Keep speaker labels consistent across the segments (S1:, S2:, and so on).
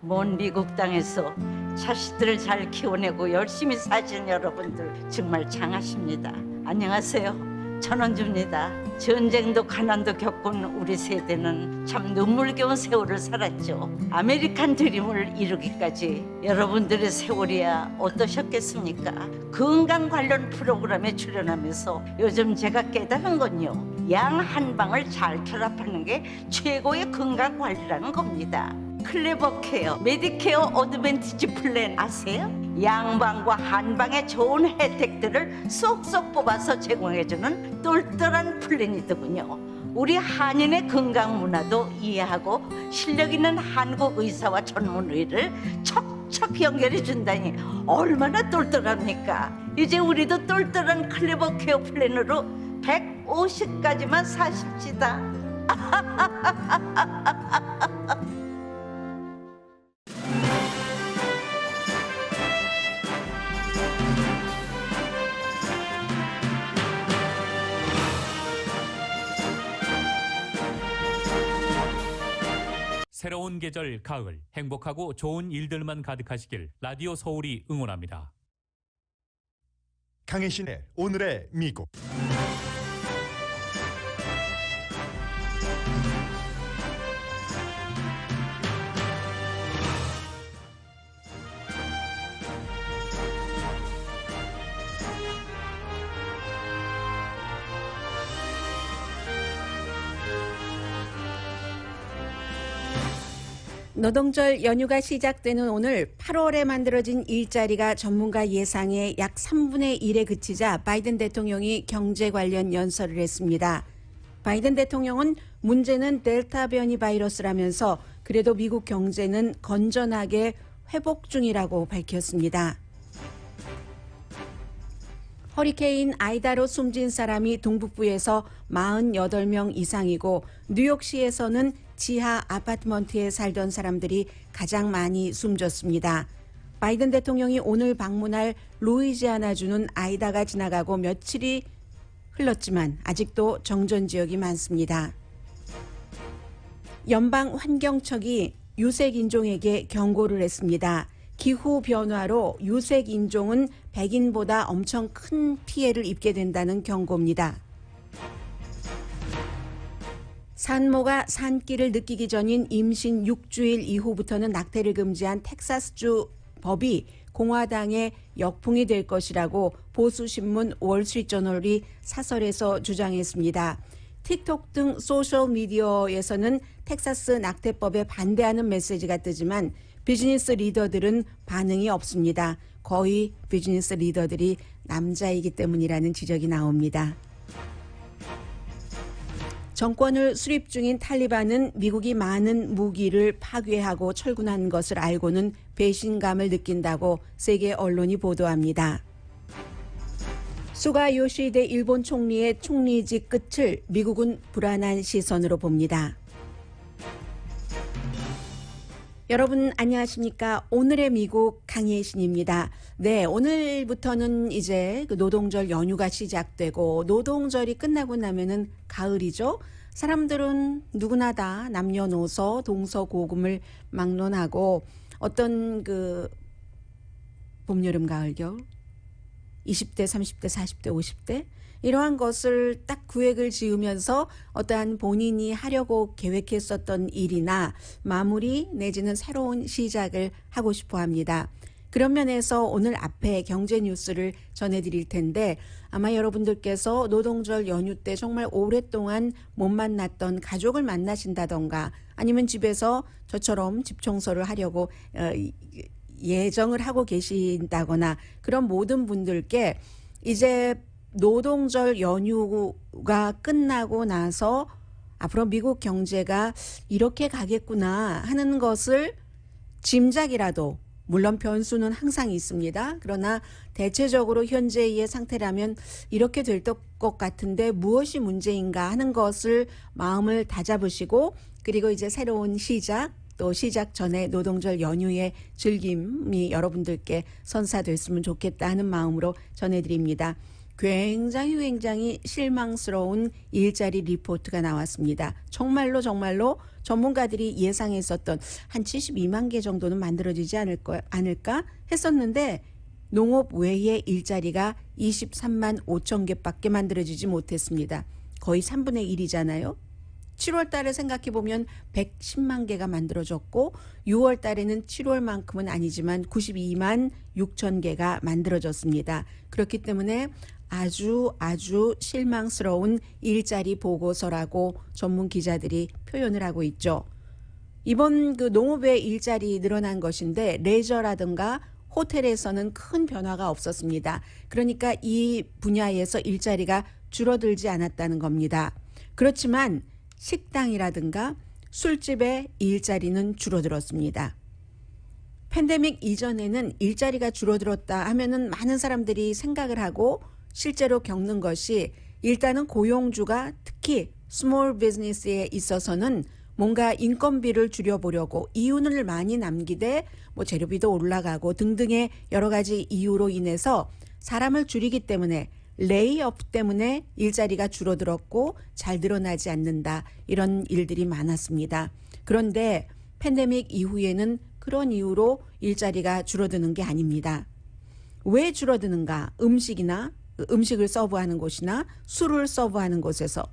S1: 먼 미국 땅에서 자식들을 잘 키워내고 열심히 사신 여러분들 정말 장하십니다. 안녕하세요. 전원주입니다. 전쟁도 가난도 겪은 우리 세대는 참 눈물겨운 세월을 살았죠. 아메리칸 드림을 이루기까지 여러분들의 세월이야 어떠셨겠습니까? 건강 관련 프로그램에 출연하면서 요즘 제가 깨달은 건요, 양 한 방을 잘 결합하는 게 최고의 건강 관리라는 겁니다. 클레버 케어, 메디케어 어드밴티지 플랜 아세요? 양방과 한방의 좋은 혜택들을 쏙쏙 뽑아서 제공해주는 똘똘한 플랜이더군요. 우리 한인의 건강 문화도 이해하고 실력 있는 한국 의사와 전문의를 척척 연결해 준다니 얼마나 똘똘합니까? 이제 우리도 똘똘한 클레버 케어 플랜으로 150까지만 사십시다.
S2: 새로운 계절 가을, 행복하고 좋은 일들만 가득하시길 라디오 서울이 응원합니다.
S3: 강혜신의 오늘의 미국.
S4: 노동절 연휴가 시작되는 오늘 8월에 만들어진 일자리가 전문가 예상의 약 3분의 1에 그치자 바이든 대통령이 경제 관련 연설을 했습니다. 바이든 대통령은 문제는 델타 변이 바이러스라면서 그래도 미국 경제는 건전하게 회복 중이라고 밝혔습니다. 허리케인 아이다로 숨진 사람이 동북부에서 48명 이상이고 뉴욕시에서는 지하 아파트먼트에 살던 사람들이 가장 많이 숨졌습니다. 바이든 대통령이 오늘 방문할 루이지아나주는 아이다가 지나가고 며칠이 흘렀지만 아직도 정전 지역이 많습니다. 연방환경청이 유색인종에게 경고를 했습니다. 기후변화로 유색인종은 백인보다 엄청 큰 피해를 입게 된다는 경고입니다. 산모가 산기를 느끼기 전인 임신 6주일 이후부터는 낙태를 금지한 텍사스주 법이 공화당의 역풍이 될 것이라고 보수신문 월스트리트저널이 사설에서 주장했습니다. 틱톡 등 소셜미디어에서는 텍사스 낙태법에 반대하는 메시지가 뜨지만 비즈니스 리더들은 반응이 없습니다. 거의 비즈니스 리더들이 남자이기 때문이라는 지적이 나옵니다. 정권을 수립 중인 탈리반은 미국이 많은 무기를 파괴하고 철군한 것을 알고는 배신감을 느낀다고 세계 언론이 보도합니다. 수가 요시히데 일본 총리의 총리직 끝을 미국은 불안한 시선으로 봅니다. 여러분 안녕하십니까? 오늘의 미국 강혜신입니다. 네, 오늘부터는 이제 노동절 연휴가 시작되고 노동절이 끝나고 나면은 가을이죠. 사람들은 누구나 다 남녀노소 동서고금을 막론하고 어떤 봄, 여름, 가을, 겨울 20대, 30대, 40대, 50대 이러한 것을 딱 구획을 지으면서 어떠한 본인이 하려고 계획했었던 일이나 마무리 내지는 새로운 시작을 하고 싶어 합니다. 그런 면에서 오늘 앞에 경제 뉴스를 전해드릴 텐데 아마 여러분들께서 노동절 연휴 때 정말 오랫동안 못 만났던 가족을 만나신다던가 아니면 집에서 저처럼 집 청소를 하려고 예정을 하고 계신다거나 그런 모든 분들께 이제 노동절 연휴가 끝나고 나서 앞으로 미국 경제가 이렇게 가겠구나 하는 것을 짐작이라도 물론 변수는 항상 있습니다. 그러나 대체적으로 현재의 상태라면 이렇게 될 것 같은데 무엇이 문제인가 하는 것을 마음을 다잡으시고 그리고 이제 새로운 시작 또 시작 전에 노동절 연휴의 즐김이 여러분들께 선사됐으면 좋겠다 하는 마음으로 전해드립니다. 굉장히 실망스러운 일자리 리포트가 나왔습니다. 정말로 전문가들이 예상했었던 한 72만 개 정도는 만들어지지 않을까 했었는데 농업 외의 일자리가 23만 5천 개밖에 만들어지지 못했습니다. 거의 3분의 1이잖아요. 7월 달에 생각해 보면 110만 개가 만들어졌고 6월 달에는 7월만큼은 아니지만 92만 6천 개가 만들어졌습니다. 그렇기 때문에 아주 실망스러운 일자리 보고서라고 전문 기자들이 표현을 하고 있죠. 이번 그 농업의 일자리 늘어난 것인데 레저라든가 호텔에서는 큰 변화가 없었습니다. 그러니까 이 분야에서 일자리가 줄어들지 않았다는 겁니다. 그렇지만 식당이라든가 술집의 일자리는 줄어들었습니다. 팬데믹 이전에는 일자리가 줄어들었다 하면은 많은 사람들이 생각을 하고 실제로 겪는 것이 일단은 고용주가 특히 스몰 비즈니스에 있어서는 뭔가 인건비를 줄여보려고 이윤을 많이 남기되 뭐 재료비도 올라가고 등등의 여러 가지 이유로 인해서 사람을 줄이기 때문에 레이업 때문에 일자리가 줄어들었고 잘 늘어나지 않는다. 이런 일들이 많았습니다. 그런데 팬데믹 이후에는 그런 이유로 일자리가 줄어드는 게 아닙니다. 왜 줄어드는가? 음식을 서브하는 곳이나 술을 서브하는 곳에서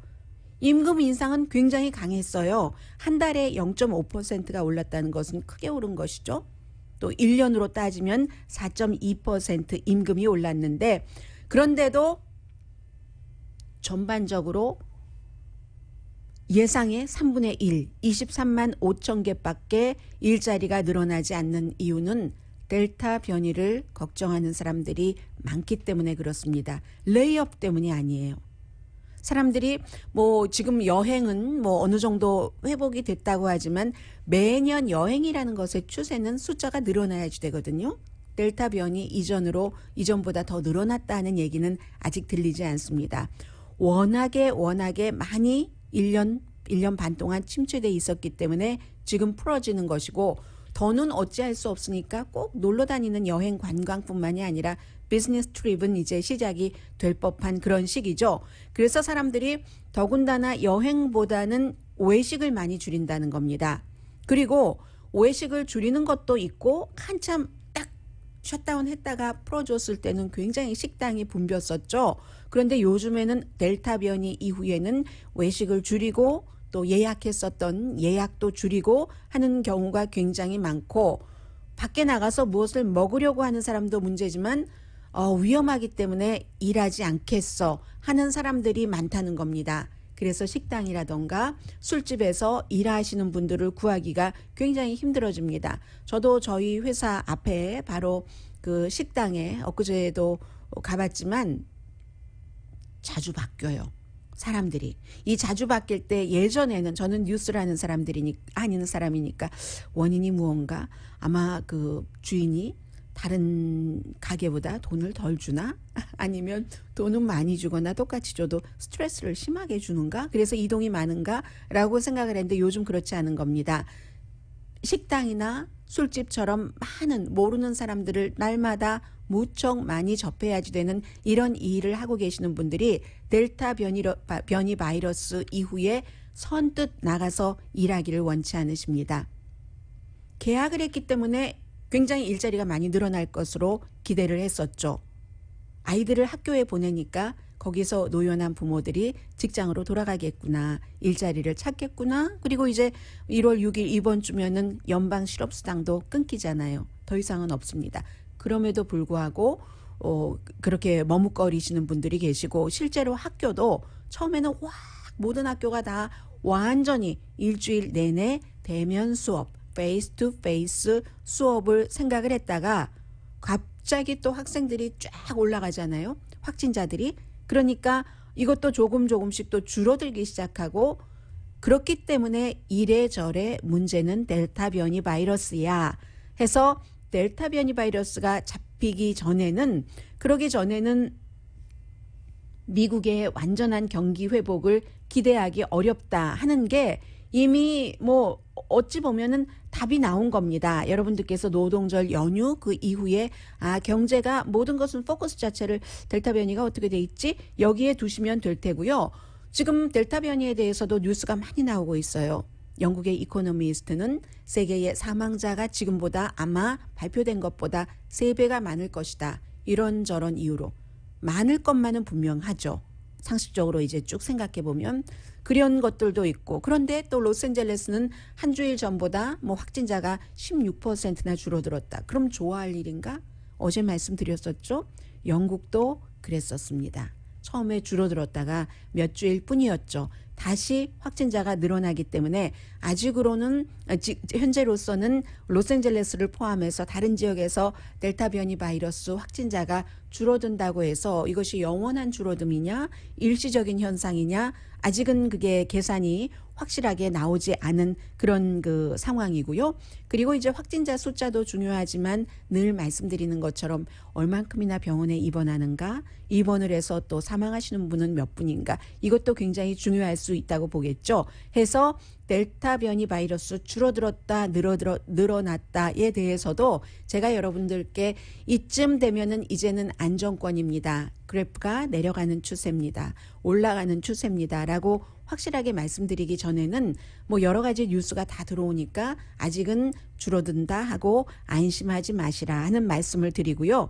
S4: 임금 인상은 굉장히 강했어요. 한 달에 0.5%가 올랐다는 것은 크게 오른 것이죠. 또 1년으로 따지면 4.2% 임금이 올랐는데 그런데도 전반적으로 예상의 3분의 1, 23만 5천 개밖에 일자리가 늘어나지 않는 이유는 델타 변이를 걱정하는 사람들이 많기 때문에 그렇습니다. 레이업 때문이 아니에요. 사람들이 뭐 지금 여행은 뭐 어느 정도 회복이 됐다고 하지만 매년 여행이라는 것의 추세는 숫자가 늘어나야지 되거든요. 델타 변이 이전보다 더 늘어났다는 얘기는 아직 들리지 않습니다. 워낙에 많이 1년 반 동안 침체돼 있었기 때문에 지금 풀어지는 것이고 더는 어찌할 수 없으니까 꼭 놀러 다니는 여행 관광뿐만이 아니라 비즈니스 트립은 이제 시작이 될 법한 그런 시기죠. 그래서 사람들이 더군다나 여행보다는 외식을 많이 줄인다는 겁니다. 그리고 외식을 줄이는 것도 있고 한참 딱 셧다운 했다가 풀어줬을 때는 굉장히 식당이 붐볐었죠. 그런데 요즘에는 델타 변이 이후에는 외식을 줄이고 또 예약했었던 예약도 줄이고 하는 경우가 굉장히 많고 밖에 나가서 무엇을 먹으려고 하는 사람도 문제지만 위험하기 때문에 일하지 않겠어 하는 사람들이 많다는 겁니다. 그래서 식당이라던가 술집에서 일하시는 분들을 구하기가 굉장히 힘들어집니다. 저도 저희 회사 앞에 바로 그 식당에 엊그제도 가봤지만 자주 바뀌어요. 사람들이. 이 자주 바뀔 때 예전에는 저는 뉴스를 하는 사람이니까 원인이 무언가 아마 그 주인이 다른 가게보다 돈을 덜 주나? 아니면 돈은 많이 주거나 똑같이 줘도 스트레스를 심하게 주는가? 그래서 이동이 많은가? 라고 생각을 했는데 요즘 그렇지 않은 겁니다. 식당이나 술집처럼 많은 모르는 사람들을 날마다 무척 많이 접해야지 되는 이런 일을 하고 계시는 분들이 델타 변이 바이러스 이후에 선뜻 나가서 일하기를 원치 않으십니다. 계약을 했기 때문에 굉장히 일자리가 많이 늘어날 것으로 기대를 했었죠. 아이들을 학교에 보내니까 거기서 노연한 부모들이 직장으로 돌아가겠구나, 일자리를 찾겠구나. 그리고 이제 1월 6일 이번 주면은 연방 실업수당도 끊기잖아요. 더 이상은 없습니다. 그럼에도 불구하고 그렇게 머뭇거리시는 분들이 계시고 실제로 학교도 처음에는 모든 학교가 다 완전히 일주일 내내 대면 수업, 페이스 투 페이스 수업을 생각을 했다가 갑자기 또 학생들이 쫙 올라가잖아요. 확진자들이. 그러니까 이것도 조금씩 또 줄어들기 시작하고 그렇기 때문에 이래저래 문제는 델타 변이 바이러스야 해서 델타 변이 바이러스가 잡히기 전에는 그러기 전에는 미국의 완전한 경기 회복을 기대하기 어렵다 하는 게 이미 뭐 어찌 보면은 답이 나온 겁니다. 여러분들께서 노동절 연휴 그 이후에 경제가 모든 것은 포커스 자체를 델타 변이가 어떻게 돼 있지? 여기에 두시면 될 테고요. 지금 델타 변이에 대해서도 뉴스가 많이 나오고 있어요. 영국의 이코노미스트는 세계의 사망자가 지금보다 아마 발표된 것보다 3배가 많을 것이다. 이런저런 이유로. 많을 것만은 분명하죠. 상식적으로 이제 쭉 생각해 보면 그런 것들도 있고, 그런데 또 로스앤젤레스는 한 주일 전보다 뭐 확진자가 16%나 줄어들었다. 그럼 좋아할 일인가? 어제 말씀드렸었죠. 영국도 그랬었습니다. 처음에 줄어들었다가 몇 주일 뿐이었죠. 다시 확진자가 늘어나기 때문에 아직으로는 현재로서는 로스앤젤레스를 포함해서 다른 지역에서 델타 변이 바이러스 확진자가 줄어든다고 해서 이것이 영원한 줄어듦이냐 일시적인 현상이냐 아직은 그게 계산이 확실하게 나오지 않은 그런 그 상황이고요. 그리고 이제 확진자 숫자도 중요하지만 늘 말씀드리는 것처럼 얼만큼이나 병원에 입원하는가, 입원을 해서 또 사망하시는 분은 몇 분인가, 이것도 굉장히 중요할 수 있다고 보겠죠. 해서 델타 변이 바이러스 줄어들었다 늘어났다에 대해서도 제가 여러분들께 이쯤 되면은 이제는 안정권입니다. 그래프가 내려가는 추세입니다. 올라가는 추세입니다. 라고 확실하게 말씀드리기 전에는 뭐 여러 가지 뉴스가 다 들어오니까 아직은 줄어든다 하고 안심하지 마시라 하는 말씀을 드리고요.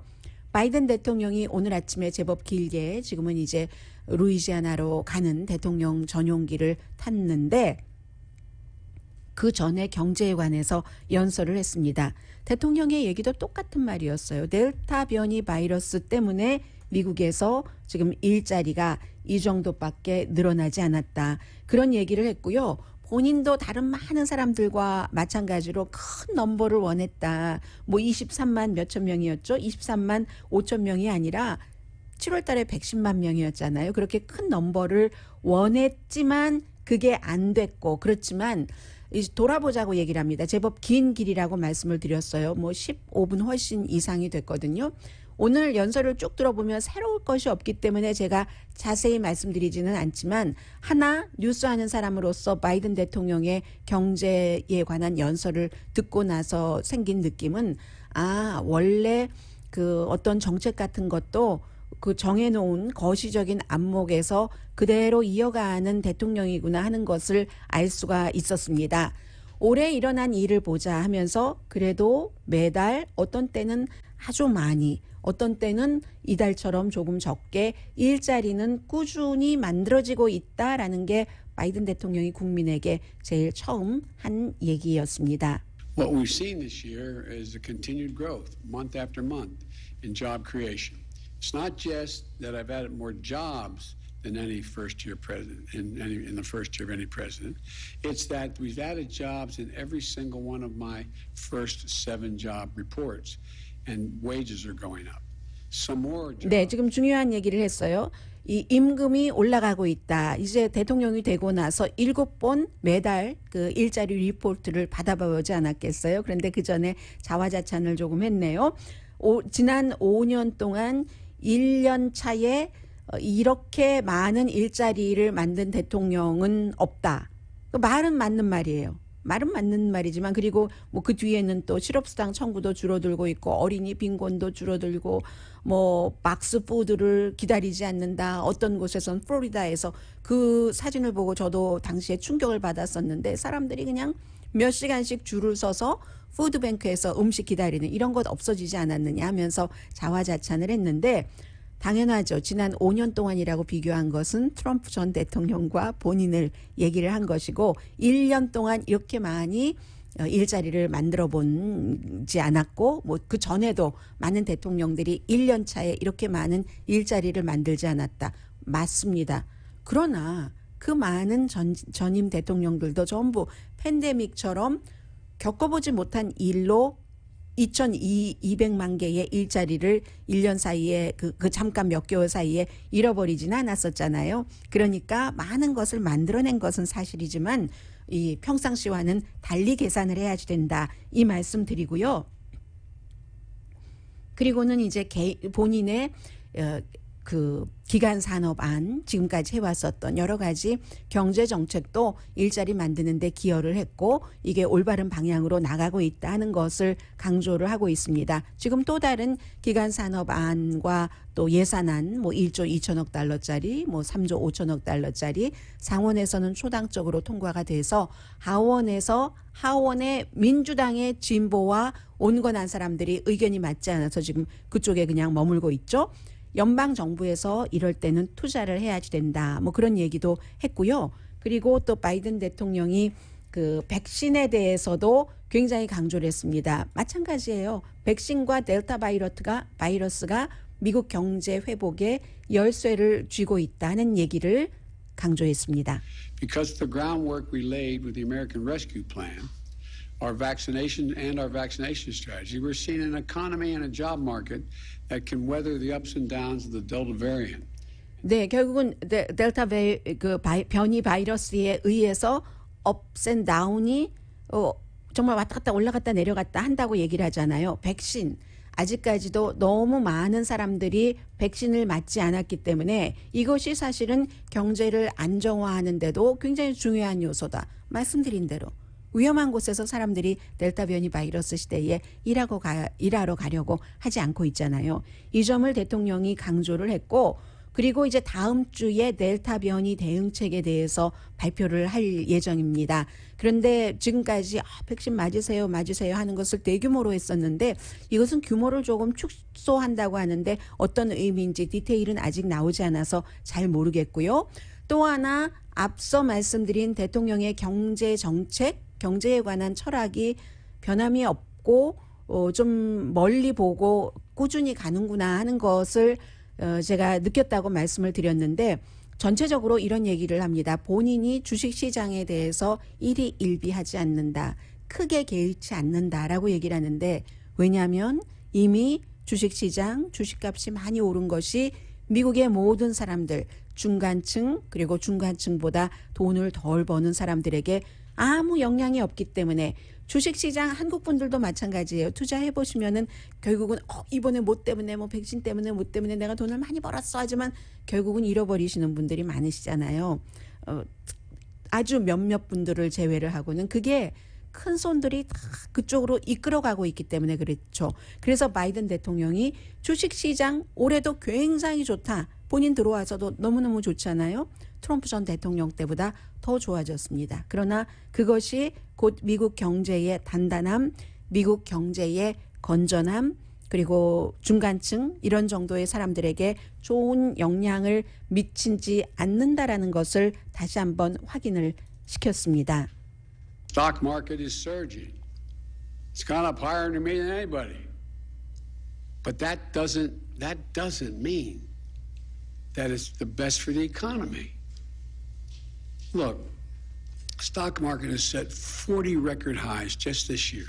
S4: 바이든 대통령이 오늘 아침에 제법 길게 지금은 이제 루이지아나로 가는 대통령 전용기를 탔는데 그 전에 경제에 관해서 연설을 했습니다. 대통령의 얘기도 똑같은 말이었어요. 델타 변이 바이러스 때문에 미국에서 지금 일자리가 이 정도밖에 늘어나지 않았다. 그런 얘기를 했고요. 본인도 다른 많은 사람들과 마찬가지로 큰 넘버를 원했다. 뭐 23만 몇천 명이었죠. 23만 5천 명이 아니라 7월 달에 110만 명이었잖아요. 그렇게 큰 넘버를 원했지만 그게 안 됐고, 그렇지만 이제 돌아보자고 얘기를 합니다. 제법 긴 길이라고 말씀을 드렸어요. 뭐 15분 훨씬 이상이 됐거든요. 오늘 연설을 쭉 들어보면 새로울 것이 없기 때문에 제가 자세히 말씀드리지는 않지만 하나 뉴스하는 사람으로서 바이든 대통령의 경제에 관한 연설을 듣고 나서 생긴 느낌은 원래 그 어떤 정책 같은 것도 그 정해놓은 거시적인 안목에서 그대로 이어가는 대통령이구나 하는 것을 알 수가 있었습니다. 올해 일어난 일을 보자 하면서 그래도 매달 어떤 때는 아주 많이 어떤 때는 이달처럼 조금 적게 일자리는 꾸준히 만들어지고 있다라는 게 바이든 대통령이 국민에게 제일 처음 한 얘기였습니다.
S5: What we've seen this year is a continued growth, month after month, in job creation. It's not just that I've added more jobs than any first-year president in the first year of any president. It's that we've added jobs in every single one of my first 7 job reports, and wages are going up. Some more jobs.
S4: 네, 지금 중요한 얘기를 했어요. 이 임금이 올라가고 있다. 이제 대통령이 되고 나서 7번 매달 그 일자리 리포트를 받아보지 않았겠어요? 그런데 그 전에 자화자찬을 조금 했네요. 지난 5년 동안 1년 차에 이렇게 많은 일자리를 만든 대통령은 없다. 그 말은 맞는 말이에요. 말은 맞는 말이지만 그리고 뭐 그 뒤에는 또 실업수당 청구도 줄어들고 있고 어린이 빈곤도 줄어들고 뭐 박스 푸드를 기다리지 않는다. 어떤 곳에선 플로리다에서 그 사진을 보고 저도 당시에 충격을 받았었는데 사람들이 그냥 몇 시간씩 줄을 서서 푸드뱅크에서 음식 기다리는 이런 것 없어지지 않았느냐 하면서 자화자찬을 했는데 당연하죠. 지난 5년 동안이라고 비교한 것은 트럼프 전 대통령과 본인을 얘기를 한 것이고 1년 동안 이렇게 많이 일자리를 만들어 보지 않았고 뭐 그 전에도 많은 대통령들이 1년 차에 이렇게 많은 일자리를 만들지 않았다. 맞습니다. 그러나 그 많은 전임 대통령들도 전부 팬데믹처럼 겪어보지 못한 일로 2,200만 개의 일자리를 1년 사이에 그 잠깐 몇 개월 사이에 잃어버리지는 않았었잖아요. 그러니까 많은 것을 만들어낸 것은 사실이지만 이 평상시와는 달리 계산을 해야지 된다. 이 말씀 드리고요. 그리고는 이제 본인의 그 기간 산업안 지금까지 해왔었던 여러 가지 경제 정책도 일자리 만드는 데 기여를 했고 이게 올바른 방향으로 나가고 있다는 것을 강조를 하고 있습니다. 지금 또 다른 기간 산업안과 또 예산안 뭐 1조 2천억 달러짜리 뭐 3조 5천억 달러짜리 상원에서는 초당적으로 통과가 돼서 하원의 민주당의 진보와 온건한 사람들이 의견이 맞지 않아서 지금 그쪽에 그냥 머물고 있죠. 연방 정부에서 이럴 때는 투자를 해야지 된다. 뭐 그런 얘기도 했고요. 그리고 또 바이든 대통령이 그 백신에 대해서도 굉장히 강조를 했습니다. 마찬가지예요. 백신과 델타 바이러스가 미국 경제 회복에 열쇠를 쥐고 있다는 얘기를 강조했습니다.
S5: Because of the groundwork we laid with the American Rescue Plan, our vaccination strategy, we're seeing an economy and a job market that can weather the ups and downs of the Delta variant.
S4: 네, 결국은 델타 변이 바이러스에 의해서 ups and down이 정말 왔다 갔다 올라갔다 내려갔다 한다고 얘기를 하잖아요. 백신. 아직까지도 너무 많은 사람들이 백신을 맞지 않았기 때문에 이것이 사실은 경제를 안정화하는 데도 굉장히 중요한 요소다. 말씀드린 대로. 위험한 곳에서 사람들이 델타 변이 바이러스 시대에 일하러 가려고 하지 않고 있잖아요. 이 점을 대통령이 강조를 했고 그리고 이제 다음 주에 델타 변이 대응책에 대해서 발표를 할 예정입니다. 그런데 지금까지 백신 맞으세요 하는 것을 대규모로 했었는데 이것은 규모를 조금 축소한다고 하는데 어떤 의미인지 디테일은 아직 나오지 않아서 잘 모르겠고요. 또 하나 앞서 말씀드린 대통령의 경제 정책, 경제에 관한 철학이 변함이 없고 좀 멀리 보고 꾸준히 가는구나 하는 것을 제가 느꼈다고 말씀을 드렸는데 전체적으로 이런 얘기를 합니다. 본인이 주식시장에 대해서 일희일비하지 않는다. 크게 개의치 않는다라고 얘기를 하는데 왜냐하면 이미 주식시장, 주식값이 많이 오른 것이 미국의 모든 사람들, 중간층 그리고 중간층보다 돈을 덜 버는 사람들에게 아무 영향이 없기 때문에 주식시장 한국 분들도 마찬가지예요. 투자해보시면은 결국은 이번에 뭐 때문에 뭐 백신 때문에 뭐 때문에 내가 돈을 많이 벌었어 하지만 결국은 잃어버리시는 분들이 많으시잖아요. 아주 몇몇 분들을 제외를 하고는 그게 큰 손들이 다 그쪽으로 이끌어가고 있기 때문에 그렇죠. 그래서 바이든 대통령이 주식시장 올해도 굉장히 좋다. 본인 들어와서도 너무너무 좋잖아요. 트럼프 전 대통령 때보다 더 좋아졌습니다. 그러나 그것이 곧 미국 경제의 단단함, 미국 경제의 건전함, 그리고 중간층 이런 정도의 사람들에게 좋은 영향을 미치지 않는다라는 것을 다시 한번 확인을 시켰습니다.
S5: Stock market is surging. It's gone up higher to me than anybody. But that doesn't mean that it's the best for the economy. Look, stock market has set 40 record highs just this year.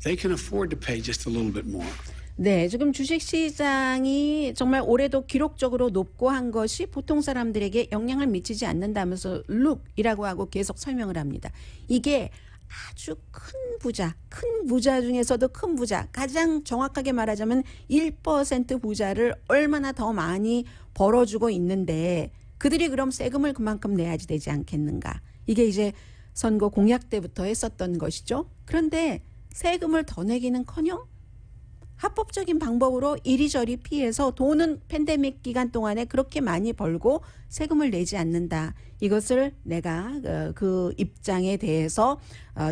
S5: They can afford to pay just a little bit more.
S4: 네, 지금 주식시장이 정말 올해도 기록적으로 높고 한 것이 보통 사람들에게 영향을 미치지 않는다면서 룩이라고 하고 계속 설명을 합니다. 이게 아주 큰 부자 중에서도 큰 부자, 가장 정확하게 말하자면 1% 부자를 얼마나 더 많이 벌어주고 있는데 그들이 그럼 세금을 그만큼 내야지 되지 않겠는가. 이게 이제 선거 공약 때부터 했었던 것이죠. 그런데 세금을 더 내기는커녕 합법적인 방법으로 이리저리 피해서 돈은 팬데믹 기간 동안에 그렇게 많이 벌고 세금을 내지 않는다. 이것을 내가 그 입장에 대해서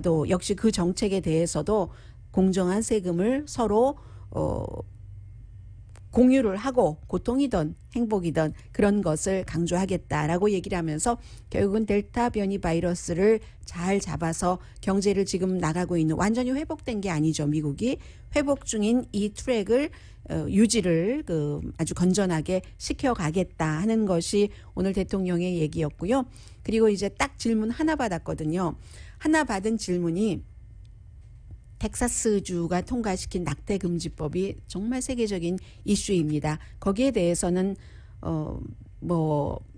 S4: 또 역시 그 정책에 대해서도 공정한 세금을 서로 공유를 하고 고통이든 행복이든 그런 것을 강조하겠다라고 얘기를 하면서 결국은 델타 변이 바이러스를 잘 잡아서 경제를 지금 나가고 있는 완전히 회복된 게 아니죠. 미국이 회복 중인 이 트랙을 유지를 아주 건전하게 시켜가겠다 하는 것이 오늘 대통령의 얘기였고요. 그리고 이제 딱 질문 하나 받았거든요. 하나 받은 질문이 텍사스주가 통과시킨 낙태금지법이 정말 세계적인 이슈입니다. 거기에 대해서는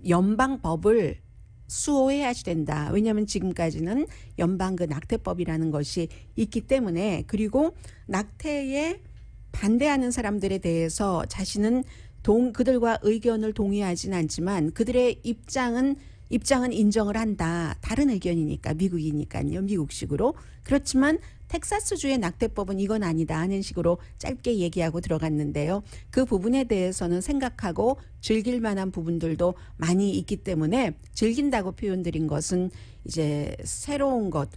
S4: 연방법을 수호해야 된다. 왜냐하면 지금까지는 연방 그 낙태법이라는 것이 있기 때문에 그리고 낙태에 반대하는 사람들에 대해서 자신은 그들과 의견을 동의하진 않지만 그들의 입장은 인정을 한다. 다른 의견이니까 미국이니까요. 미국식으로. 그렇지만 텍사스주의 낙태법은 이건 아니다 하는 식으로 짧게 얘기하고 들어갔는데요. 그 부분에 대해서는 생각하고 즐길 만한 부분들도 많이 있기 때문에 즐긴다고 표현드린 것은 이제 새로운 것,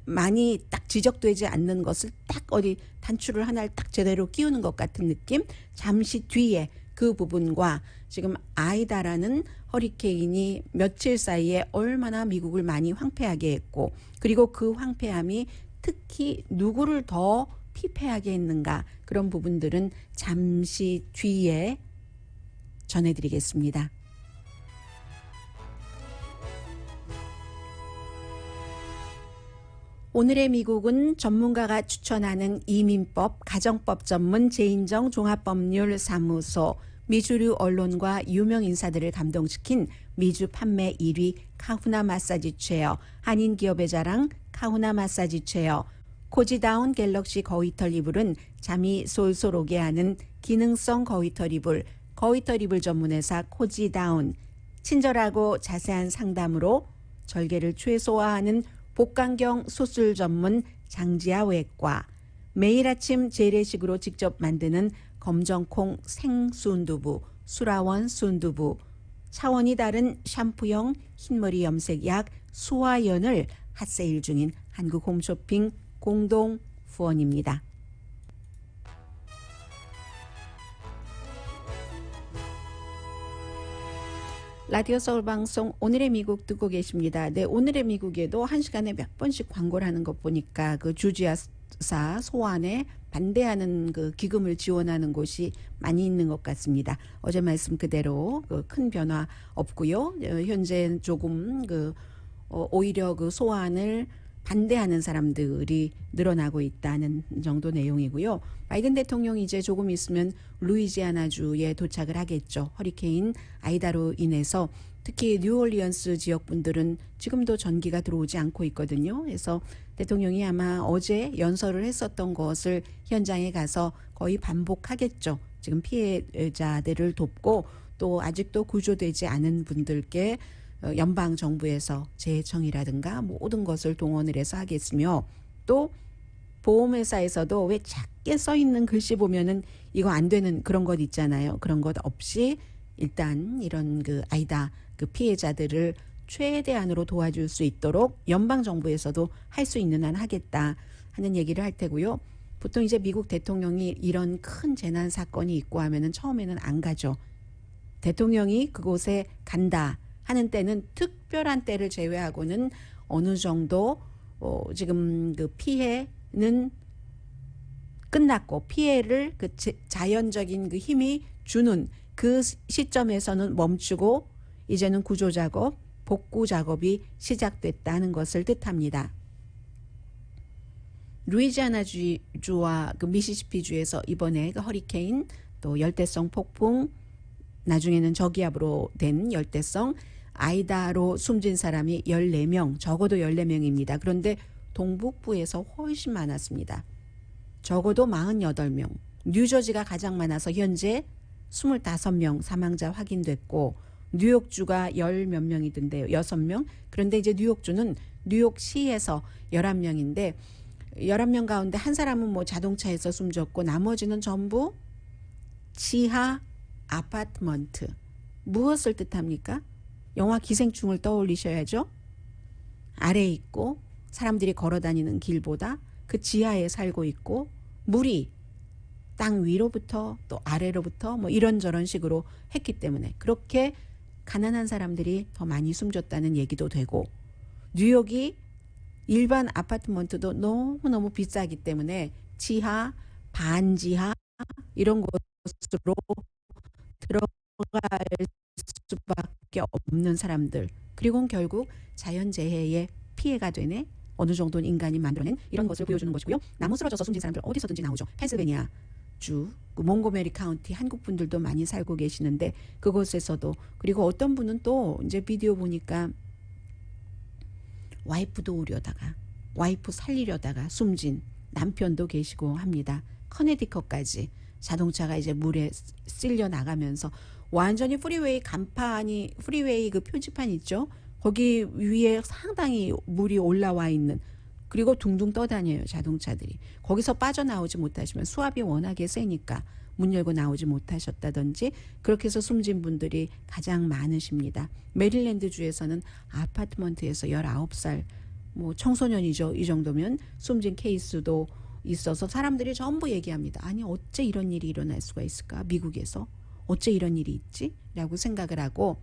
S4: 많이 딱 지적되지 않는 것을 딱 어디 단추를 하나를 딱 제대로 끼우는 것 같은 느낌. 잠시 뒤에 그 부분과 지금 아이다라는 허리케인이 며칠 사이에 얼마나 미국을 많이 황폐하게 했고 그리고 그 황폐함이 특히 누구를 더 피폐하게 했는가 그런 부분들은 잠시 뒤에 전해드리겠습니다. 오늘의 미국은 전문가가 추천하는 이민법, 가정법 전문 제인정 종합법률사무소, 미주류 언론과 유명 인사들을 감동시킨 미주 판매 1위 카후나 마사지 체어, 한인 기업의 자랑 카후나 마사지 체어, 코지다운 갤럭시 거위털 이불은 잠이 솔솔 오게 하는 기능성 거위털 이불, 거위털 이불 전문회사 코지다운, 친절하고 자세한 상담으로 절개를 최소화하는 복강경 수술 전문 장지아 외과, 매일 아침 재래식으로 직접 만드는 검정콩 생순두부, 수라원 순두부, 차원이 다른 샴푸형 흰머리 염색약 수화연을 핫세일 중인 한국 홈쇼핑 공동 후원입니다. 라디오 서울 방송 오늘의 미국 듣고 계십니다. 네, 오늘의 미국에도 한 시간에 몇 번씩 광고를 하는 것 보니까 그 주지아사 소환에 반대하는 그 기금을 지원하는 곳이 많이 있는 것 같습니다. 어제 말씀 그대로 그 큰 변화 없고요. 현재 조금 오히려 그 소환을 반대하는 사람들이 늘어나고 있다는 정도 내용이고요. 바이든 대통령이 이제 조금 있으면 루이지아나주에 도착을 하겠죠. 허리케인 아이다로 인해서 특히 뉴올리언스 지역 분들은 지금도 전기가 들어오지 않고 있거든요. 그래서 대통령이 아마 어제 연설을 했었던 것을 현장에 가서 거의 반복하겠죠. 지금 피해자들을 돕고 또 아직도 구조되지 않은 분들께 연방 정부에서 재청이라든가 모든 것을 동원을 해서 하겠으며 또 보험회사에서도 왜 작게 써 있는 글씨 보면은 이거 안 되는 그런 것 있잖아요. 그런 것 없이 일단 이런 그 아이다 그 피해자들을 최대한으로 도와줄 수 있도록 연방 정부에서도 할 수 있는 한 하겠다 하는 얘기를 할 테고요. 보통 이제 미국 대통령이 이런 큰 재난 사건이 있고 하면은 처음에는 안 가죠. 대통령이 그곳에 간다 하는 때는 특별한 때를 제외하고는 어느 정도 지금 그 피해는 끝났고 피해를 그 자연적인 그 힘이 주는 그 시점에서는 멈추고 이제는 구조 작업, 복구 작업이 시작됐다는 것을 뜻합니다. 루이지아나주와 그 미시시피주에서 이번에 그 허리케인 또 열대성 폭풍 나중에는 저기압으로 된 열대성 아이다로 숨진 사람이 14명, 적어도 14명입니다. 그런데 동북부에서 훨씬 많았습니다. 적어도 48명. 뉴저지가 가장 많아서 현재 25명 사망자 확인됐고 뉴욕주가 10몇 명이던데요. 6명. 그런데 이제 뉴욕주는 뉴욕시에서 11명인데 11명 가운데 한 사람은 뭐 자동차에서 숨졌고 나머지는 전부 지하 아파트먼트. 무엇을 뜻합니까? 영화 기생충을 떠올리셔야죠. 아래에 있고 사람들이 걸어다니는 길보다 그 지하에 살고 있고 물이 땅 위로부터 또 아래로부터 뭐 이런저런 식으로 했기 때문에 그렇게 가난한 사람들이 더 많이 숨졌다는 얘기도 되고 뉴욕이 일반 아파트먼트도 너무너무 비싸기 때문에 지하, 반지하 이런 곳으로 들어갈 수밖에 없는 사람들 그리고 결국 자연재해의 피해가 되네 어느 정도는 인간이 만들어낸 이런 것을 보여주는 것이고요. 나무 쓰러져서 숨진 사람들 어디서든지 나오죠. 펜실베니아 주 그 몽고메리 카운티 한국 분들도 많이 살고 계시는데 그곳에서도 그리고 어떤 분은 또 이제 비디오 보니까 와이프 도우려다가 와이프 살리려다가 숨진 남편도 계시고 합니다. 커네디컷까지 자동차가 이제 물에 쓸려 나가면서 완전히 프리웨이 그 표지판 있죠? 거기 위에 상당히 물이 올라와 있는, 그리고 둥둥 떠다녀요, 자동차들이. 거기서 빠져나오지 못하시면 수압이 워낙에 세니까 문 열고 나오지 못하셨다든지 그렇게 해서 숨진 분들이 가장 많으십니다. 메릴랜드 주에서는 아파트먼트에서 19살 뭐 청소년이죠. 이 정도면 숨진 케이스도 있어서 사람들이 전부 얘기합니다. 아니 어째 이런 일이 일어날 수가 있을까? 미국에서 어째 이런 일이 있지? 라고 생각을 하고,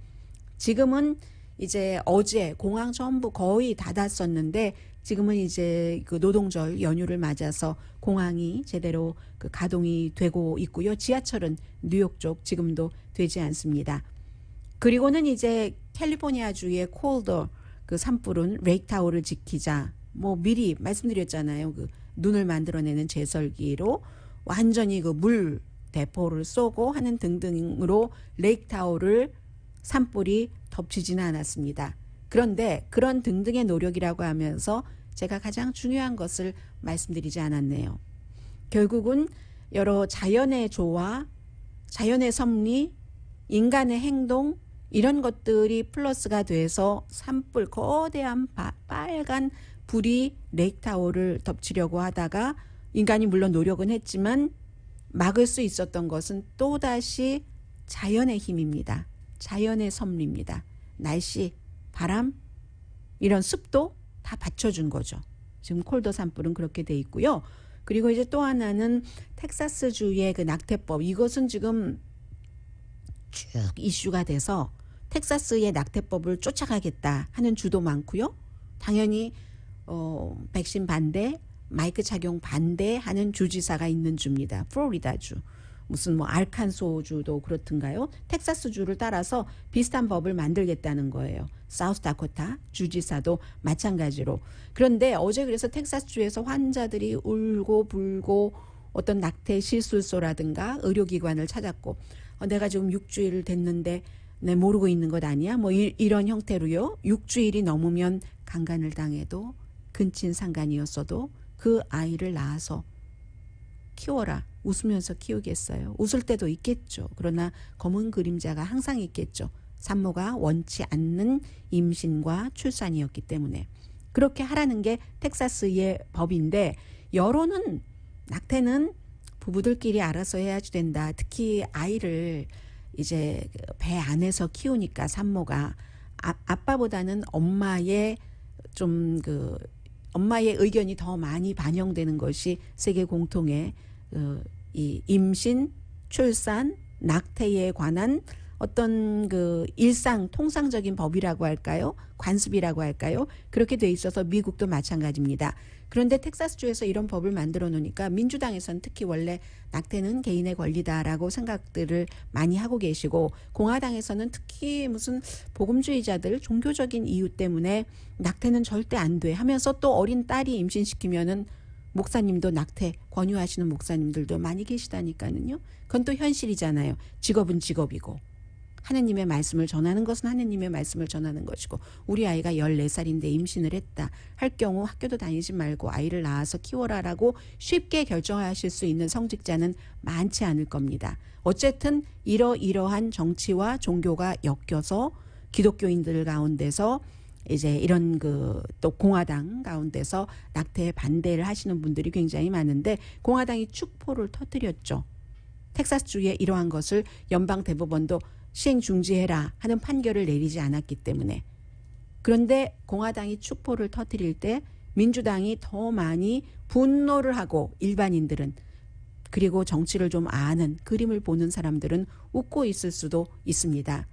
S4: 지금은 이제 어제 공항 전부 거의 닫았었는데 지금은 이제 그 노동절 연휴를 맞아서 공항이 제대로 그 가동이 되고 있고요. 지하철은 뉴욕 쪽 지금도 되지 않습니다. 그리고는 이제 캘리포니아주의 콜더 그 산불은 레이크타워를 지키자, 뭐 미리 말씀드렸잖아요. 그 눈을 만들어내는 제설기로 완전히 그 물 대포를 쏘고 하는 등등으로 레이크타워를 산불이 덮치지는 않았습니다. 그런데 그런 등등의 노력이라고 하면서 제가 가장 중요한 것을 말씀드리지 않았네요. 결국은 여러 자연의 조화, 자연의 섭리, 인간의 행동, 이런 것들이 플러스가 돼서 산불, 거대한 빨간 불이 레이크타워를 덮치려고 하다가 인간이 물론 노력은 했지만 막을 수 있었던 것은 또다시 자연의 힘입니다. 자연의 섭리입니다. 날씨, 바람, 이런 습도 다 받쳐준 거죠. 지금 콜더 산불은 그렇게 돼 있고요. 그리고 이제 또 하나는 텍사스주의 그 낙태법, 이것은 지금 쭉 이슈가 돼서 텍사스의 낙태법을 쫓아가겠다 하는 주도 많고요. 당연히 백신 반대, 마이크 착용 반대하는 주지사가 있는 주입니다. 플로리다주, 무슨 뭐 알칸소주도 그렇든가요. 텍사스주를 따라서 비슷한 법을 만들겠다는 거예요. 사우스다코타 주지사도 마찬가지로. 그런데 어제 그래서 텍사스주에서 환자들이 울고 불고 어떤 낙태 시술소라든가 의료기관을 찾았고, 내가 지금 6주일 됐는데 내 모르고 있는 것 아니야? 뭐 이런 형태로요. 6주일이 넘으면 강간을 당해도 근친상간이었어도 그 아이를 낳아서 키워라. 웃으면서 키우겠어요. 웃을 때도 있겠죠. 그러나 검은 그림자가 항상 있겠죠. 산모가 원치 않는 임신과 출산이었기 때문에. 그렇게 하라는 게 텍사스의 법인데, 여론은 낙태는 부부들끼리 알아서 해야지 된다. 특히 아이를 이제 배 안에서 키우니까 산모가 아빠보다는 엄마의 엄마의 의견이 더 많이 반영되는 것이 세계 공통의 이 임신, 출산, 낙태에 관한 어떤 그 일상 통상적인 법이라고 할까요? 관습이라고 할까요? 그렇게 돼 있어서 미국도 마찬가지입니다. 그런데 텍사스주에서 이런 법을 만들어 놓으니까 민주당에서는 특히 원래 낙태는 개인의 권리다라고 생각들을 많이 하고 계시고, 공화당에서는 특히 무슨 복음주의자들 종교적인 이유 때문에 낙태는 절대 안 돼 하면서 또 어린 딸이 임신시키면은 목사님도 낙태 권유하시는 목사님들도 많이 계시다니까는요. 그건 또 현실이잖아요. 직업은 직업이고 하느님의 말씀을 전하는 것은 하느님의 말씀을 전하는 것이고, 우리 아이가 14살인데 임신을 했다 할 경우 학교도 다니지 말고 아이를 낳아서 키워라라고 쉽게 결정하실 수 있는 성직자는 많지 않을 겁니다. 어쨌든 이러한 정치와 종교가 엮여서 기독교인들 가운데서 이제 이런 또 공화당 가운데서 낙태에 반대를 하시는 분들이 굉장히 많은데, 공화당이 축포를 터뜨렸죠. 텍사스주에 이러한 것을 연방 대법원도 시행 중지해라 하는 판결을 내리지 않았기 때문에. 그런데 공화당이 축포를 터뜨릴 때 민주당이 더 많이 분노를 하고, 일반인들은, 그리고 정치를 좀 아는, 그림을 보는 사람들은 웃고 있을 수도 있습니다.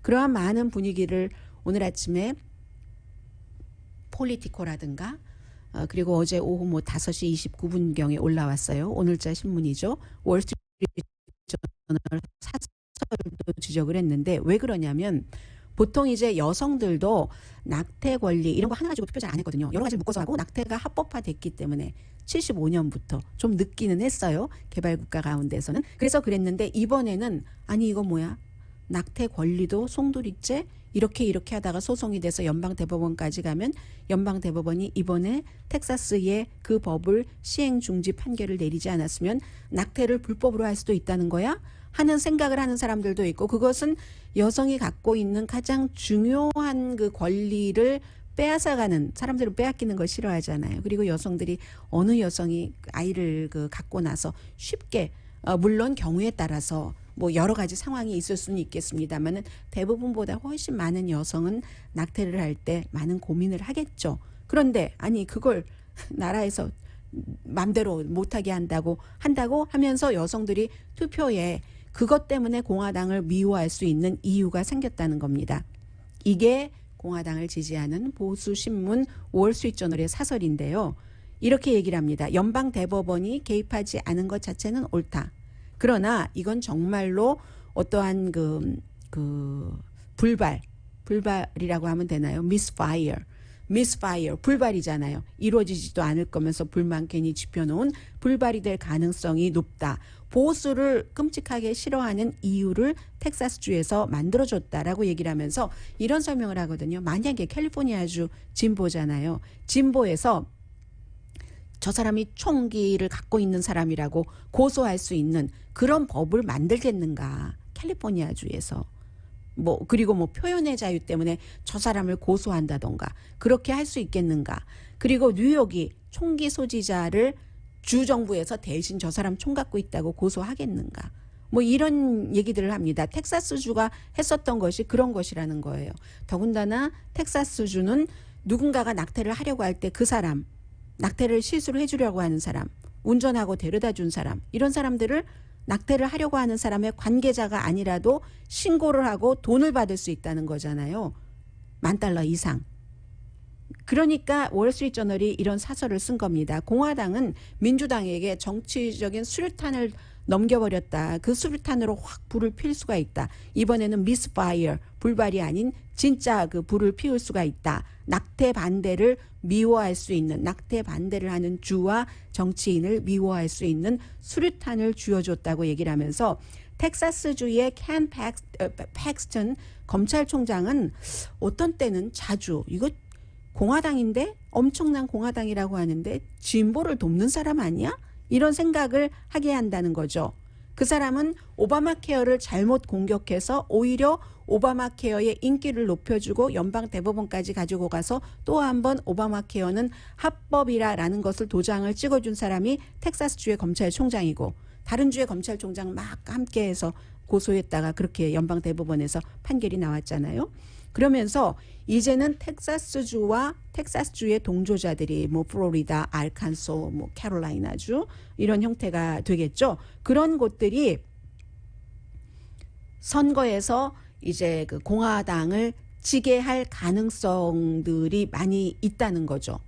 S4: 그러한 많은 분위기를 오늘 아침에 폴리티코라든가 그리고 어제 오후 5시 29분경에 올라왔어요. 오늘자 신문이죠. 월스트리트 저널 사설도 지적을 했는데, 왜 그러냐면 보통 이제 여성들도 낙태 권리 이런 거 하나 가지고 투표 잘 안 했거든요. 여러 가지를 묶어서 하고, 낙태가 합법화됐기 때문에 75년부터 좀 늦기는 했어요. 개발국가 가운데서는. 그래서 그랬는데 이번에는 아니 이거 뭐야? 낙태 권리도 송두리째 이렇게 하다가 소송이 돼서 연방대법원까지 가면 연방대법원이 이번에 텍사스의 그 법을 시행 중지 판결을 내리지 않았으면 낙태를 불법으로 할 수도 있다는 거야? 하는 생각을 하는 사람들도 있고, 그것은 여성이 갖고 있는 가장 중요한 그 권리를 빼앗아가는, 사람들은 빼앗기는 걸 싫어하잖아요. 그리고 여성들이, 어느 여성이 아이를 그 갖고 나서 쉽게, 물론 경우에 따라서 뭐 여러 가지 상황이 있을 수는 있겠습니다만은 대부분보다 훨씬 많은 여성은 낙태를 할 때 많은 고민을 하겠죠. 그런데 아니 그걸 나라에서 맘대로 못하게 한다고 하면서 여성들이 투표에 그것 때문에 공화당을 미워할 수 있는 이유가 생겼다는 겁니다. 이게 공화당을 지지하는 보수 신문 월스트리트저널의 사설인데요. 이렇게 얘기를 합니다. 연방 대법원이 개입하지 않은 것 자체는 옳다. 그러나 이건 정말로 어떠한 불발이라고 하면 되나요? misfire, 불발이잖아요. 이루어지지도 않을 거면서 불만 괜히 지펴놓은 불발이 될 가능성이 높다. 보수를 끔찍하게 싫어하는 이유를 텍사스주에서 만들어줬다라고 얘기를 하면서 이런 설명을 하거든요. 만약에 캘리포니아주 진보잖아요. 진보에서 저 사람이 총기를 갖고 있는 사람이라고 고소할 수 있는 그런 법을 만들겠는가. 캘리포니아주에서. 그리고 표현의 자유 때문에 저 사람을 고소한다던가 그렇게 할 수 있겠는가. 그리고 뉴욕이 총기 소지자를 주정부에서 대신 저 사람 총 갖고 있다고 고소하겠는가. 이런 얘기들을 합니다. 텍사스주가 했었던 것이 그런 것이라는 거예요. 더군다나 텍사스주는 누군가가 낙태를 하려고 할 때 그 사람, 낙태를 실수로 해주려고 하는 사람, 운전하고 데려다 준 사람, 이런 사람들을 낙태를 하려고 하는 사람의 관계자가 아니라도 신고를 하고 돈을 받을 수 있다는 거잖아요. $10,000 이상. 그러니까 월스트리트저널이 이런 사설을 쓴 겁니다. 공화당은 민주당에게 정치적인 수류탄을 넘겨버렸다. 그 수류탄으로 확 불을 필 수가 있다. 이번에는 misfire, 불발이 아닌 진짜 그 불을 피울 수가 있다. 낙태 반대를 미워할 수 있는, 낙태 반대를 하는 주와 정치인을 미워할 수 있는 수류탄을 쥐어줬다고 얘기를 하면서 텍사스주의 켄 팩스턴 검찰총장은 어떤 때는 자주 이거 공화당인데 엄청난 공화당이라고 하는데 진보를 돕는 사람 아니야? 이런 생각을 하게 한다는 거죠. 그 사람은 오바마 케어를 잘못 공격해서 오히려 오바마 케어의 인기를 높여주고 연방 대법원까지 가지고 가서 또 한 번 오바마 케어는 합법이라는 것을 도장을 찍어준 사람이 텍사스주의 검찰총장이고 다른 주의 검찰총장 막 함께해서 고소했다가 그렇게 연방 대법원에서 판결이 나왔잖아요. 그러면서 이제는 텍사스주와 텍사스주의 동조자들이 플로리다, 알칸소, 캐롤라이나주 이런 형태가 되겠죠. 그런 곳들이 선거에서 이제 그 공화당을 지게 할 가능성들이 많이 있다는 거죠.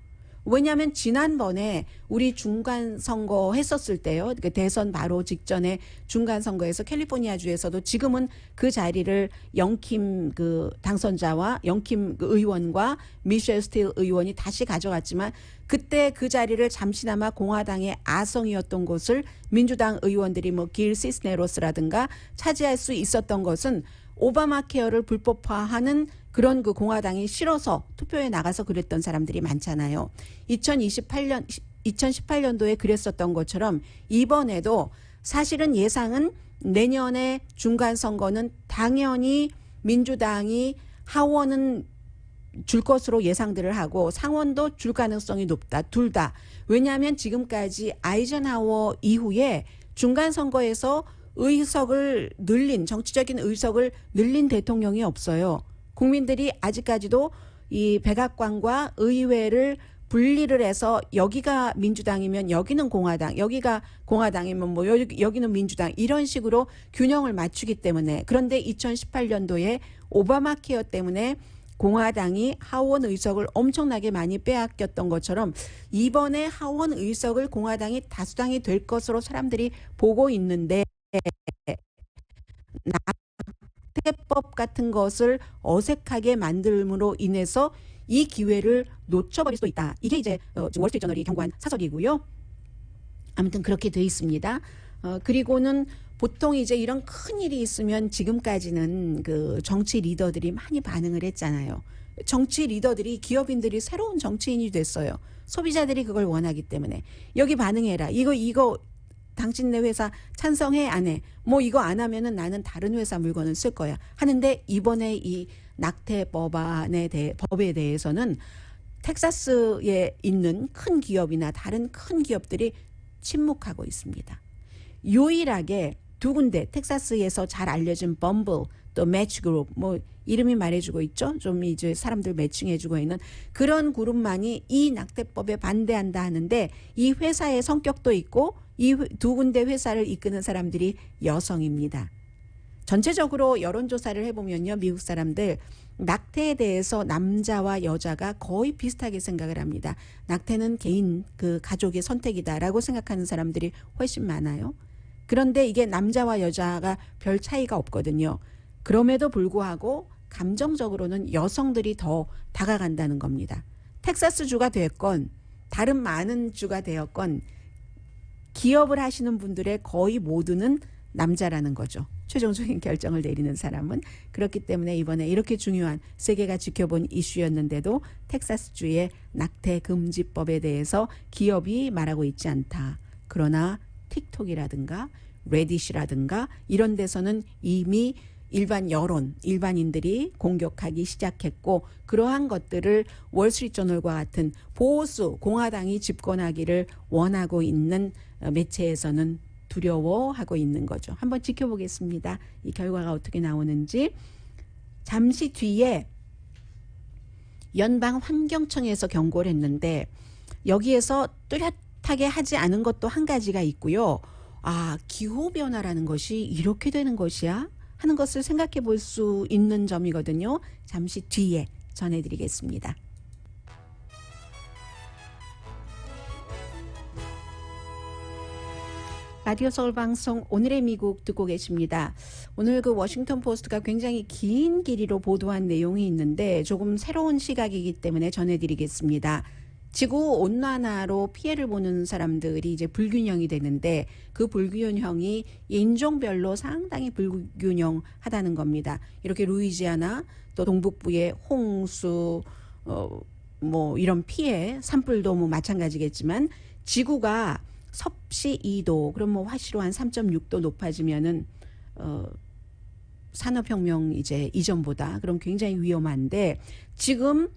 S4: 왜냐하면 지난번에 우리 중간선거 했었을 때요. 그 대선 바로 직전에 중간선거에서 캘리포니아주에서도 지금은 그 자리를 영킴 그 당선자와 영킴 그 의원과 미셸 스틸 의원이 다시 가져갔지만 그때 그 자리를 잠시나마 공화당의 아성이었던 곳을 민주당 의원들이 길 시스네로스라든가 차지할 수 있었던 것은 오바마 케어를 불법화하는 그런 그 공화당이 싫어서 투표에 나가서 그랬던 사람들이 많잖아요. 2018년도에 그랬었던 것처럼 이번에도 사실은 예상은 내년에 중간선거는 당연히 민주당이 하원은 줄 것으로 예상들을 하고 상원도 줄 가능성이 높다. 둘 다. 왜냐하면 지금까지 아이젠하워 이후에 중간선거에서 정치적인 의석을 늘린 대통령이 없어요. 국민들이 아직까지도 이 백악관과 의회를 분리를 해서 여기가 민주당이면 여기는 공화당, 여기가 공화당이면 여기는 민주당 이런 식으로 균형을 맞추기 때문에 그런데 2018년도에 오바마 케어 때문에 공화당이 하원 의석을 엄청나게 많이 빼앗겼던 것처럼 이번에 하원 의석을 공화당이 다수당이 될 것으로 사람들이 보고 있는데 낙태법 같은 것을 어색하게 만들므로 인해서 이 기회를 놓쳐버릴 수도 있다. 이게 이제 월스트리트저널이 경고한 사설이고요. 아무튼 그렇게 돼 있습니다. 그리고는 보통 이제 이런 큰 일이 있으면 지금까지는 그 정치 리더들이 많이 반응을 했잖아요. 정치 리더들이 기업인들이 새로운 정치인이 됐어요. 소비자들이 그걸 원하기 때문에 여기 반응해라. 이거 당신네 회사 찬성해 안 해? 뭐 이거 안 하면은 나는 다른 회사 물건을 쓸 거야. 하는데 이번에 이 낙태 법에 대해서는 텍사스에 있는 큰 기업이나 다른 큰 기업들이 침묵하고 있습니다. 유일하게 두 군데 텍사스에서 잘 알려진 범블 또 매치 그룹 뭐 이름이 말해주고 있죠. 좀 이제 사람들 매칭해주고 있는 그런 그룹만이 이 낙태법에 반대한다 하는데 이 회사의 성격도 있고 이 두 군데 회사를 이끄는 사람들이 여성입니다. 전체적으로 여론조사를 해보면요. 미국 사람들 낙태에 대해서 남자와 여자가 거의 비슷하게 생각을 합니다. 낙태는 개인 그 가족의 선택이다라고 생각하는 사람들이 훨씬 많아요. 그런데 이게 남자와 여자가 별 차이가 없거든요. 그럼에도 불구하고 감정적으로는 여성들이 더 다가간다는 겁니다. 텍사스 주가 되었건 다른 많은 주가 되었건 기업을 하시는 분들의 거의 모두는 남자라는 거죠. 최종적인 결정을 내리는 사람은. 그렇기 때문에 이번에 이렇게 중요한 세계가 지켜본 이슈였는데도 텍사스주의 낙태 금지법에 대해서 기업이 말하고 있지 않다. 그러나 틱톡이라든가 레딧이라든가 이런 데서는 이미 일반 여론, 일반인들이 공격하기 시작했고 그러한 것들을 월스트리트저널과 같은 보수 공화당이 집권하기를 원하고 있는 매체에서는 두려워하고 있는 거죠. 한번 지켜보겠습니다. 이 결과가 어떻게 나오는지. 잠시 뒤에 연방환경청에서 경고를 했는데 여기에서 뚜렷하게 하지 않은 것도 한 가지가 있고요. 아, 기후변화라는 것이 이렇게 되는 것이야? 하는 것을 생각해 볼 수 있는 점이거든요. 잠시 뒤에 전해드리겠습니다. 라디오 서울 방송 오늘의 미국 듣고 계십니다. 오늘 그 워싱턴 포스트가 굉장히 긴 길이로 보도한 내용이 있는데 조금 새로운 시각이기 때문에 전해드리겠습니다. 지구 온난화로 피해를 보는 사람들이 이제 불균형이 되는데 그 불균형이 인종별로 상당히 불균형하다는 겁니다. 이렇게 루이지아나 또 동북부의 홍수 뭐 이런 피해 산불도 뭐 마찬가지겠지만 지구가 섭씨 2도 그럼 뭐 화씨로 한 3.6도 높아지면은 산업혁명 이제 이전보다 그럼 굉장히 위험한데 지금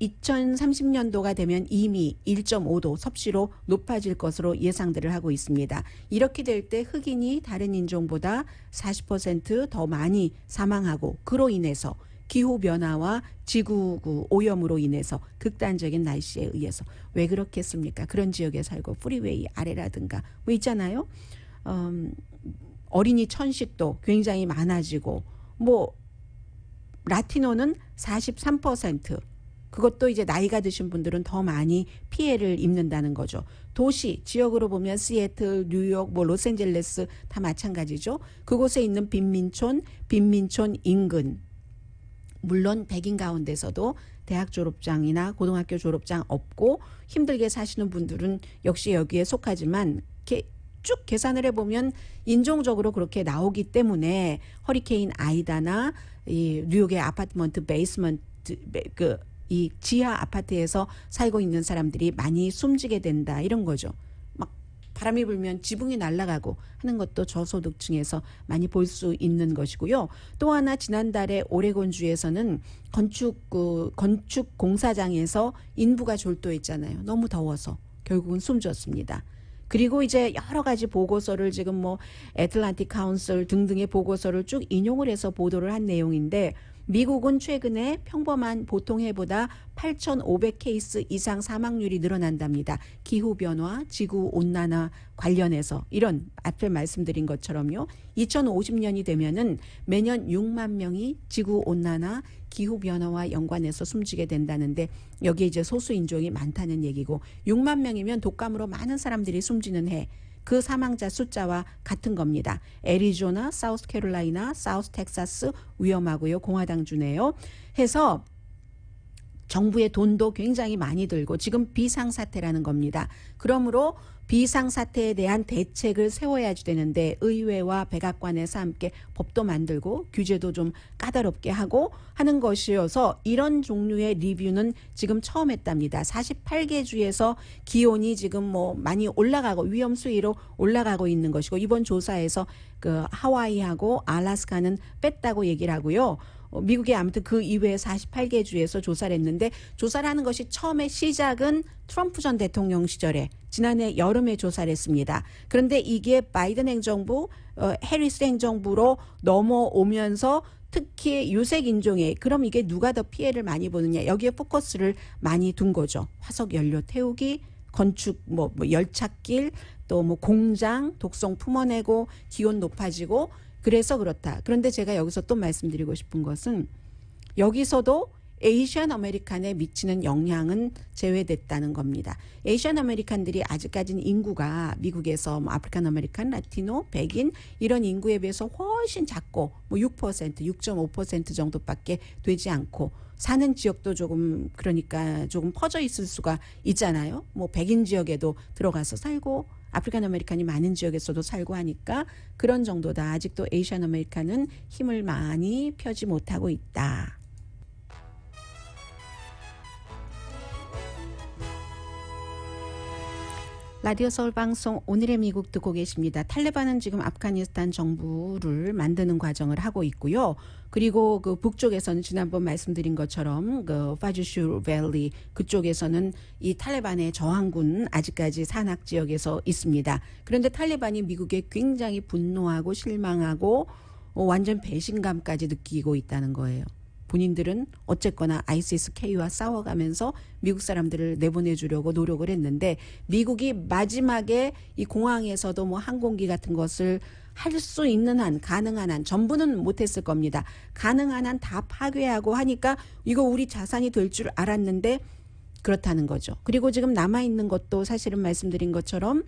S4: 2030년도가 되면 이미 1.5도 섭씨로 높아질 것으로 예상들을 하고 있습니다. 이렇게 될 때 흑인이 다른 인종보다 40% 더 많이 사망하고 그로 인해서 기후변화와 지구 오염으로 인해서 극단적인 날씨에 의해서 왜 그렇겠습니까? 그런 지역에 살고 프리웨이 아래라든가 뭐 있잖아요. 어린이 천식도 굉장히 많아지고 뭐 라티노는 43% 그것도 이제 나이가 드신 분들은 더 많이 피해를 입는다는 거죠. 도시, 지역으로 보면 시애틀, 뉴욕, 뭐 로스앤젤레스 다 마찬가지죠. 그곳에 있는 빈민촌 인근 물론 백인 가운데서도 대학 졸업장이나 고등학교 졸업장 없고 힘들게 사시는 분들은 역시 여기에 속하지만 쭉 계산을 해보면 인종적으로 그렇게 나오기 때문에 허리케인 아이다나 이 뉴욕의 아파트먼트 베이스먼트 이 지하 아파트에서 살고 있는 사람들이 많이 숨지게 된다 이런 거죠. 막 바람이 불면 지붕이 날아가고 하는 것도 저소득층에서 많이 볼 수 있는 것이고요. 또 하나 지난달에 오레곤주에서는 건축 공사장에서 인부가 졸도했잖아요. 너무 더워서 결국은 숨졌습니다. 그리고 이제 여러 가지 보고서를 지금 뭐 애틀랜틱 카운슬 등등의 보고서를 쭉 인용을 해서 보도를 한 내용인데 미국은 최근에 평범한 보통 해보다 8,500케이스 이상 사망률이 늘어난답니다. 기후변화, 지구온난화 관련해서 이런 앞에 말씀드린 것처럼요. 2050년이 되면은 매년 6만 명이 지구온난화, 기후변화와 연관해서 숨지게 된다는데 여기에 이제 소수인종이 많다는 얘기고 6만 명이면 독감으로 많은 사람들이 숨지는 해. 그 사망자 숫자와 같은 겁니다. 애리조나, 사우스캐롤라이나, 사우스 텍사스 위험하고요. 공화당주네요. 해서 정부의 돈도 굉장히 많이 들고 지금 비상사태라는 겁니다. 그러므로 비상사태에 대한 대책을 세워야지 되는데 의회와 백악관에서 함께 법도 만들고 규제도 좀 까다롭게 하고 하는 것이어서 이런 종류의 리뷰는 지금 처음 했답니다. 48개 주에서 기온이 지금 뭐 많이 올라가고 위험 수위로 올라가고 있는 것이고 이번 조사에서 그 하와이하고 알래스카는 뺐다고 얘기를 하고요. 미국의 아무튼 그 이외에 48개 주에서 조사를 했는데 조사를 하는 것이 처음에 시작은 트럼프 전 대통령 시절에 지난해 여름에 조사를 했습니다. 그런데 이게 바이든 행정부, 해리스 행정부로 넘어오면서 특히 유색 인종에 그럼 이게 누가 더 피해를 많이 보느냐 여기에 포커스를 많이 둔 거죠. 화석 연료 태우기, 건축 뭐 열차길 또 뭐 공장 독성 품어내고 기온 높아지고 그래서 그렇다. 그런데 제가 여기서 또 말씀드리고 싶은 것은 여기서도 에이시안 아메리칸에 미치는 영향은 제외됐다는 겁니다. 에이시안 아메리칸들이 아직까지는 인구가 미국에서 뭐 아프리칸 아메리칸, 라티노, 백인 이런 인구에 비해서 훨씬 작고 뭐 6%, 6.5% 정도밖에 되지 않고 사는 지역도 조금 그러니까 조금 퍼져 있을 수가 있잖아요. 뭐 백인 지역에도 들어가서 살고 아프리칸 아메리칸이 많은 지역에서도 살고 하니까 그런 정도다. 아직도 에이시안 아메리칸은 힘을 많이 펴지 못하고 있다. 라디오 서울 방송 오늘의 미국 듣고 계십니다. 탈레반은 지금 아프가니스탄 정부를 만드는 과정을 하고 있고요. 그리고 그 북쪽에서는 지난번 말씀드린 것처럼 그 파주슈 밸리 그쪽에서는 이 탈레반의 저항군 아직까지 산악 지역에서 있습니다. 그런데 탈레반이 미국에 굉장히 분노하고 실망하고 완전 배신감까지 느끼고 있다는 거예요. 본인들은 어쨌거나 ISIS-K와 싸워가면서 미국 사람들을 내보내주려고 노력을 했는데 미국이 마지막에 이 공항에서도 뭐 항공기 같은 것을 할 수 있는 한 가능한 한 전부는 못했을 겁니다. 가능한 한 다 파괴하고 하니까 이거 우리 자산이 될 줄 알았는데 그렇다는 거죠. 그리고 지금 남아있는 것도 사실은 말씀드린 것처럼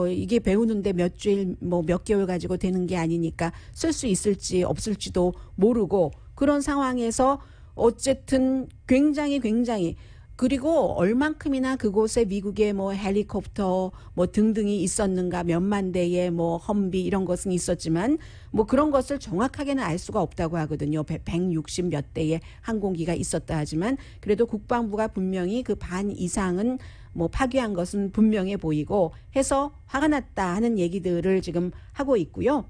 S4: 이게 배우는데 몇 주일 뭐 몇 개월 가지고 되는 게 아니니까 쓸 수 있을지 없을지도 모르고 그런 상황에서 어쨌든 굉장히 그리고 얼만큼이나 그곳에 미국의 뭐 헬리콥터 뭐 등등이 있었는가 몇만 대의 뭐 험비 이런 것은 있었지만 뭐 그런 것을 정확하게는 알 수가 없다고 하거든요. 160 몇 대의 항공기가 있었다 하지만 그래도 국방부가 분명히 그 반 이상은 뭐 파괴한 것은 분명해 보이고 해서 화가 났다 하는 얘기들을 지금 하고 있고요.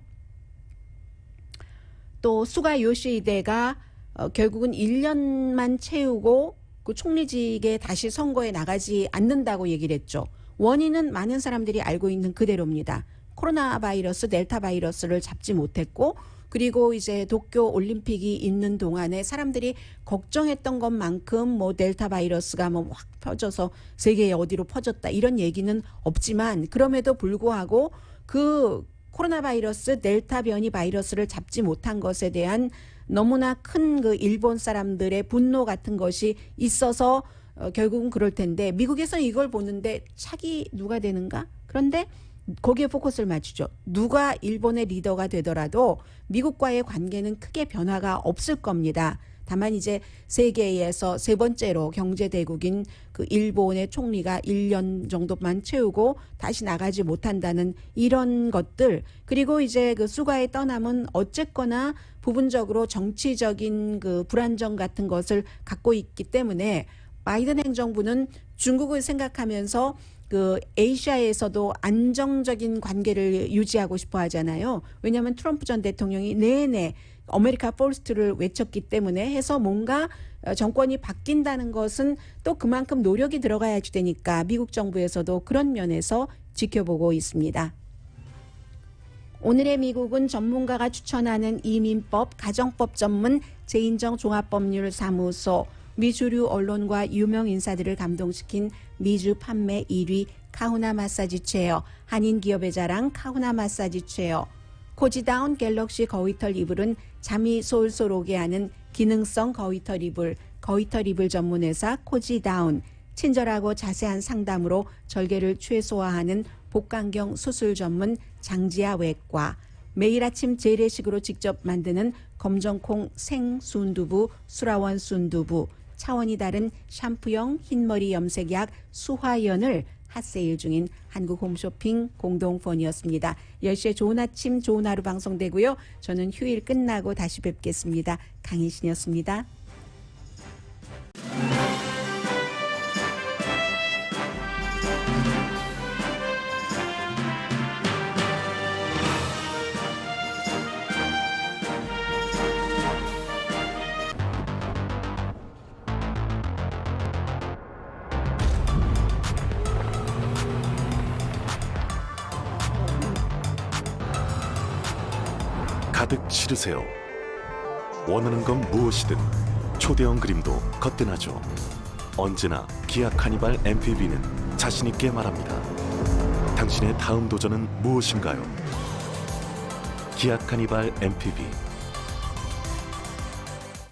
S4: 또 수가 요시히데가 결국은 1년만 채우고 그 총리직에 다시 선거에 나가지 않는다고 얘기를 했죠. 원인은 많은 사람들이 알고 있는 그대로입니다. 코로나 바이러스, 델타 바이러스를 잡지 못했고 그리고 이제 도쿄 올림픽이 있는 동안에 사람들이 걱정했던 것만큼 뭐 델타 바이러스가 뭐 확 퍼져서 세계에 어디로 퍼졌다 이런 얘기는 없지만 그럼에도 불구하고 그 코로나 바이러스 델타 변이 바이러스를 잡지 못한 것에 대한 너무나 큰 그 일본 사람들의 분노 같은 것이 있어서 결국은 그럴 텐데 미국에서는 이걸 보는데 차기 누가 되는가? 그런데 거기에 포커스를 맞추죠. 누가 일본의 리더가 되더라도 미국과의 관계는 크게 변화가 없을 겁니다. 다만 이제 세계에서 세 번째로 경제 대국인 그 일본의 총리가 1년 정도만 채우고 다시 나가지 못한다는 이런 것들 그리고 이제 그 수가의 떠남은 어쨌거나 부분적으로 정치적인 그 불안정 같은 것을 갖고 있기 때문에 바이든 행정부는 중국을 생각하면서 그 아시아에서도 안정적인 관계를 유지하고 싶어 하잖아요. 왜냐하면 트럼프 전 대통령이 내내 아메리카 퍼스트를 외쳤기 때문에 해서 뭔가 정권이 바뀐다는 것은 또 그만큼 노력이 들어가야지 되니까 미국 정부에서도 그런 면에서 지켜보고 있습니다. 오늘의 미국은 전문가가 추천하는 이민법, 가정법 전문 재인정 종합법률사무소, 미주류 언론과 유명 인사들을 감동시킨 미주 판매 1위 카후나 마사지 체어, 한인 기업의 자랑 카후나 마사지 체어, 코지다운 갤럭시 거위털 이불은 잠이 솔솔 오게 하는 기능성 거위털 이불 전문회사 코지다운, 친절하고 자세한 상담으로 절개를 최소화하는 복강경 수술 전문 장지아 외과, 매일 아침 재래식으로 직접 만드는 검정콩 생순두부 수라원 순두부, 차원이 다른 샴푸용 흰머리 염색약 수화연을 핫세일 중인 한국 홈쇼핑 공동폰이었습니다. 10시에 좋은 아침 좋은 하루 방송되고요. 저는 휴일 끝나고 다시 뵙겠습니다. 강혜신이었습니다.
S6: 가득 실으세요. 원하는 건 무엇이든 초대형 그림도 거뜬하죠. 언제나 기아 카니발 MPV는 자신 있게 말합니다. 당신의 다음 도전은 무엇인가요? 기아 카니발 MPV